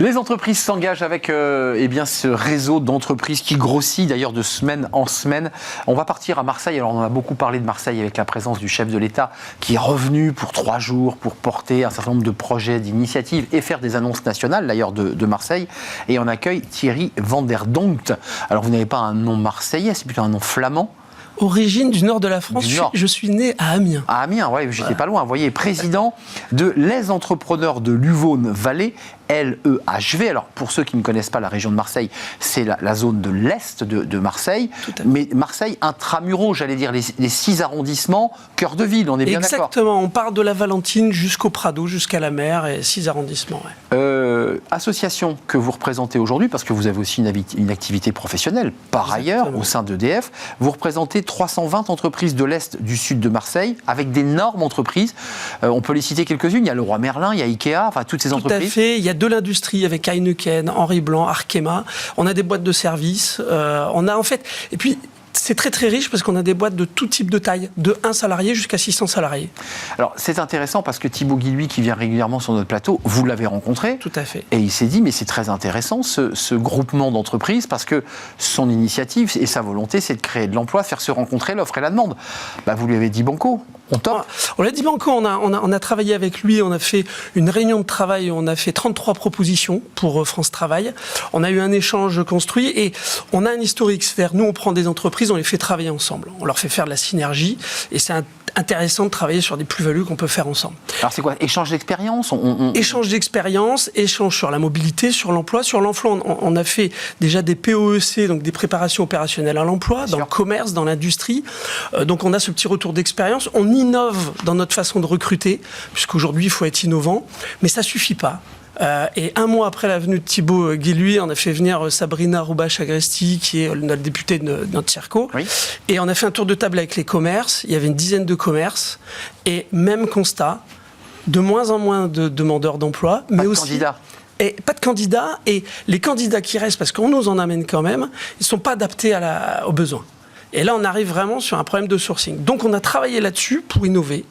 Les entreprises s'engagent avec ce réseau d'entreprises qui grossit d'ailleurs de semaine en semaine. On va partir à Marseille. Alors on a beaucoup parlé de Marseille avec la présence du chef de l'État qui est revenu pour 3 jours pour porter un certain nombre de projets, d'initiatives et faire des annonces nationales d'ailleurs de Marseille. Et on accueille Thierry Van der Donkt. Alors vous n'avez pas un nom marseillais, c'est plutôt un nom flamand. Origine du nord de la France, je suis né à Amiens. À Amiens, oui, j'étais pas loin. Vous voyez, président de Les Entrepreneurs de l'Uvaune-Vallée, LEHV. Alors, pour ceux qui ne connaissent pas la région de Marseille, c'est la zone de l'Est de Marseille. Mais Marseille, intramuros, j'allais dire, les 6 arrondissements, cœur de ville, on est bien d'accord. Exactement, on part de la Valentine jusqu'au Prado, jusqu'à la mer, et 6 arrondissements. Ouais. Association que vous représentez aujourd'hui, parce que vous avez aussi une activité professionnelle, par ailleurs, au sein d'EDF, vous représentez 320 entreprises de l'Est du sud de Marseille, avec d'énormes entreprises. On peut les citer quelques-unes, il y a Leroy Merlin, il y a Ikea, enfin toutes ces entreprises. Tout à fait, il y a de l'industrie avec Heineken, Henri Blanc, Arkema, on a des boîtes de services, on a en fait... Et puis, c'est très très riche parce qu'on a des boîtes de tout type de taille, de 1 salarié jusqu'à 600 salariés. Alors c'est intéressant parce que Thibaut Guilhuy, qui vient régulièrement sur notre plateau, vous l'avez rencontré. Tout à fait. Et il s'est dit, mais c'est très intéressant ce groupement d'entreprises parce que son initiative et sa volonté, c'est de créer de l'emploi, faire se rencontrer l'offre et la demande. Bah, vous lui avez dit banco. On l'a dit banco, on a travaillé avec lui, on a fait une réunion de travail, on a fait 33 propositions pour France Travail. On a eu un échange construit et on a un historique. C'est-à-dire, nous, on prend des entreprises, on les fait travailler ensemble. On leur fait faire de la synergie et c'est intéressant de travailler sur des plus-values qu'on peut faire ensemble. Alors c'est quoi? Échange d'expérience? Échange d'expérience, échange sur la mobilité, sur l'emploi. Sur l'emploi, on a fait déjà des POEC, donc des préparations opérationnelles à l'emploi, dans le commerce, dans l'industrie. Donc on a ce petit retour d'expérience. On innove dans notre façon de recruter, puisqu'aujourd'hui il faut être innovant, mais ça suffit pas. Et 1 mois après la venue de Thibaut Guilhuy, on a fait venir Sabrina Roubache-Agresti, qui est notre députée de notre circo. Oui. Et on a fait un tour de table avec les commerces. Il y avait une dizaine de commerces. Et même constat, de moins en moins de demandeurs d'emploi. Mais aussi candidats. Et pas de candidats. Et les candidats qui restent, parce qu'on nous en amène quand même, ils ne sont pas adaptés aux besoins. Et là, on arrive vraiment sur un problème de sourcing. Donc, on a travaillé là-dessus pour innover.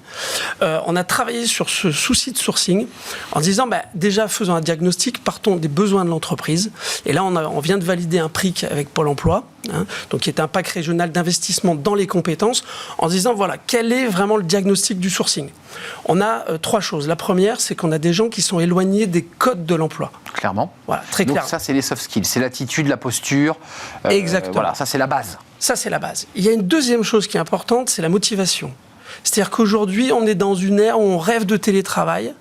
On a travaillé sur ce souci de sourcing en disant, déjà, faisons un diagnostic, partons des besoins de l'entreprise. Et là, on vient de valider un PRIC avec Pôle emploi, donc qui est un pacte régional d'investissement dans les compétences, en disant, voilà, quel est vraiment le diagnostic du sourcing? On a 3 choses. La première, c'est qu'on a des gens qui sont éloignés des codes de l'emploi. Clairement. Voilà, très clairement. Donc ça, c'est les soft skills, c'est l'attitude, la posture. Exactement. Voilà, ça, c'est la base. Ça, c'est la base. Il y a une deuxième chose qui est importante, c'est la motivation. C'est-à-dire qu'aujourd'hui, on est dans une ère où on rêve de télétravail.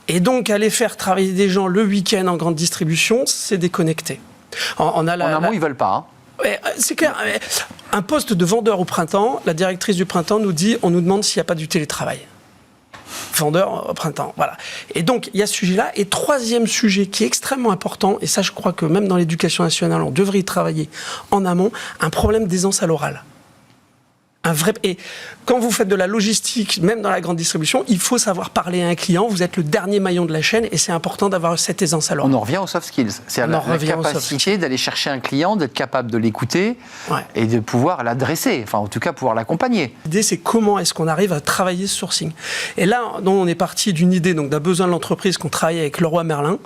Et donc, aller faire travailler des gens le week-end en grande distribution, c'est déconnecté. En amont, ils ne veulent pas. C'est clair. Un poste de vendeur au printemps, la directrice du printemps on nous demande s'il n'y a pas du télétravail. Vendeur au printemps, voilà. Et donc, il y a ce sujet-là. Et 3e sujet qui est extrêmement important, et ça, je crois que même dans l'éducation nationale, on devrait y travailler en amont, un problème d'aisance à l'oral. Et quand vous faites de la logistique, même dans la grande distribution, il faut savoir parler à un client. Vous êtes le dernier maillon de la chaîne et c'est important d'avoir cette aisance à l'oral. On en revient aux soft skills. C'est la capacité d'aller chercher un client, d'être capable de l'écouter et de pouvoir l'adresser, enfin en tout cas pouvoir l'accompagner. L'idée, c'est comment est-ce qu'on arrive à travailler ce sourcing. Et là, donc, on est parti d'une idée, donc d'un besoin de l'entreprise qu'on travaille avec Leroy Merlin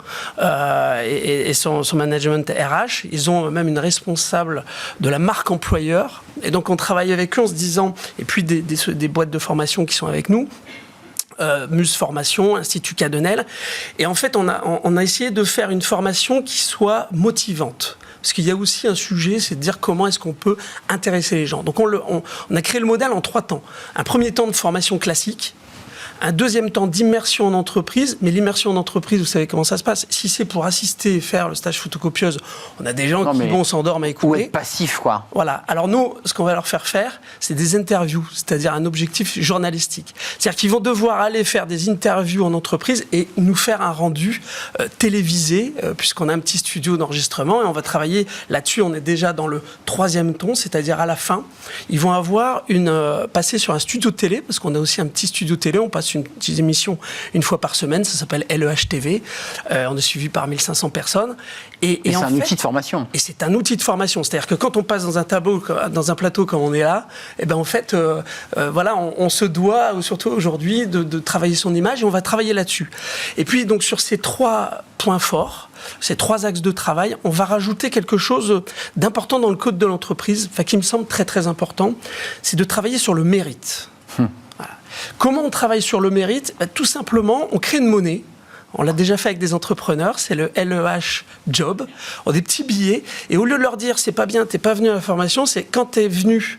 et son management RH. Ils ont même une responsable de la marque employeur. Et donc on travaille avec eux en se disant, et puis des boîtes de formation qui sont avec nous, Muse Formation, Institut Cadenel. Et en fait, on a essayé de faire une formation qui soit motivante. Parce qu'il y a aussi un sujet, c'est de dire comment est-ce qu'on peut intéresser les gens. Donc on a créé le modèle en 3 temps. Un premier temps de formation classique, un deuxième temps d'immersion en entreprise, mais l'immersion en entreprise, vous savez comment ça se passe. Si c'est pour assister et faire le stage photocopieuse, on a des gens qui s'endorment à écouter. Ou être passif, quoi. Voilà. Alors nous, ce qu'on va leur faire, c'est des interviews, c'est-à-dire un objectif journalistique. C'est-à-dire qu'ils vont devoir aller faire des interviews en entreprise et nous faire un rendu télévisé, puisqu'on a un petit studio d'enregistrement et on va travailler là-dessus. On est déjà dans le 3e ton, c'est-à-dire à la fin, ils vont avoir passer sur un studio télé, parce qu'on a aussi un petit studio télé, on passe passe une petite émission une fois par semaine, ça s'appelle LEH TV. On est suivi par 1500 personnes. Et c'est un outil de formation. Et c'est un outil de formation. C'est-à-dire que quand on passe dans un plateau comme on est là, eh ben en fait, voilà, on se doit, surtout aujourd'hui, de travailler son image et on va travailler là-dessus. Et puis, donc, sur ces 3 points forts, ces 3 axes de travail, on va rajouter quelque chose d'important dans le code de l'entreprise, qui me semble très, très important, c'est de travailler sur le mérite. Voilà. Comment on travaille sur le mérite ? Tout simplement, on crée une monnaie. On l'a déjà fait avec des entrepreneurs, c'est le LEH Job. On a des petits billets, et au lieu de leur dire c'est pas bien, t'es pas venu à la formation, c'est quand t'es venu,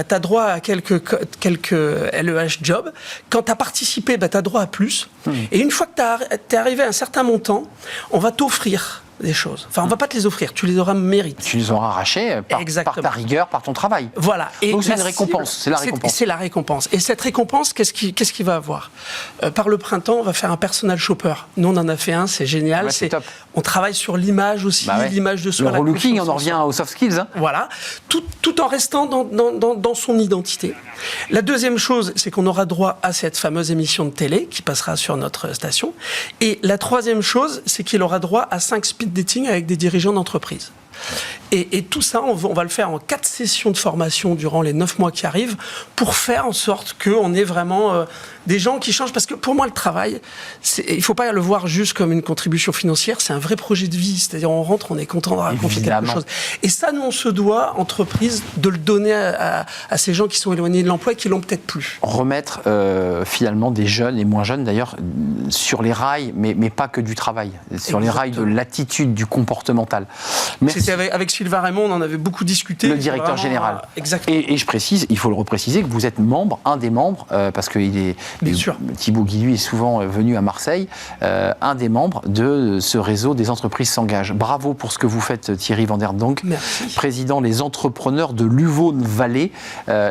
t'as droit à quelques LEH Job. Quand t'as participé, t'as droit à plus. Et une fois que t'es arrivé à un certain montant, on va t'offrir des choses. Enfin, on va pas te les offrir, tu les auras mérité. Tu les auras arrachés par ta rigueur, par ton travail. Voilà. Et donc c'est une récompense, c'est la récompense. C'est la récompense. Et cette récompense, qu'est-ce qu'il va avoir ? Par le printemps, on va faire un personal shopper. Nous, on en a fait un, c'est génial. Ouais, c'est top. On travaille sur l'image aussi, l'image de soi. Le relooking, on en revient aux soft skills. Hein. Voilà, tout en restant dans son identité. La deuxième chose, c'est qu'on aura droit à cette fameuse émission de télé qui passera sur notre station. Et la troisième chose, c'est qu'il aura droit à 5 speed dating avec des dirigeants d'entreprise. Et tout ça, on va le faire en 4 sessions de formation durant les 9 mois qui arrivent pour faire en sorte qu'on ait vraiment des gens qui changent. Parce que pour moi, le travail, il ne faut pas le voir juste comme une contribution financière, c'est un vrai projet de vie. C'est-à-dire, on rentre, on est content de raconter quelque chose. Et ça, nous, on se doit, entreprise, de le donner à ces gens qui sont éloignés de l'emploi et qui l'ont peut-être plus. Remettre finalement des jeunes et moins jeunes d'ailleurs sur les rails, mais pas que du travail, sur les rails de l'attitude, du comportemental. Merci. C'était avec Sylvain Raymond, on en avait beaucoup discuté. Le directeur général. Exactement. Et je précise, il faut le repréciser, que vous êtes membre, un des membres, parce que Thibaut Guilluy est souvent venu à Marseille, un des membres de ce réseau des entreprises s'engagent. Bravo pour ce que vous faites, Thierry Van der Donck, président des entrepreneurs de l'Uvaune-Vallée,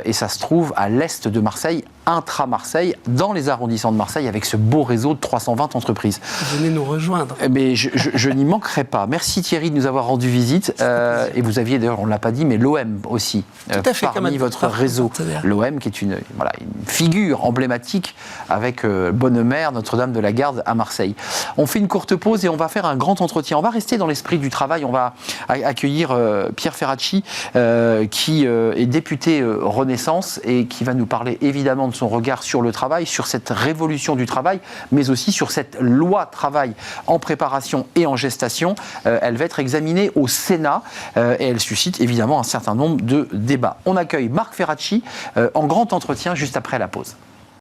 et ça se trouve à l'est de Marseille, intra-Marseille, dans les arrondissements de Marseille, avec ce beau réseau de 320 entreprises. Venez nous rejoindre. Mais je n'y manquerai pas. Merci Thierry de nous avoir rendu visite. Et vous aviez d'ailleurs, on ne l'a pas dit, mais l'OM aussi, parmi votre réseau. L'OM qui est une figure emblématique avec Bonne-Mère, Notre-Dame de la Garde à Marseille. On fait une courte pause et on va faire un grand entretien. On va rester dans l'esprit du travail. On va accueillir Pierre Ferracci, qui est député Renaissance et qui va nous parler évidemment de son regard sur le travail, sur cette révolution du travail, mais aussi sur cette loi travail en préparation et en gestation. Elle va être examinée au Sénat et elle suscite évidemment un certain nombre de débats. On accueille Marc Ferracci en grand entretien juste après la pause.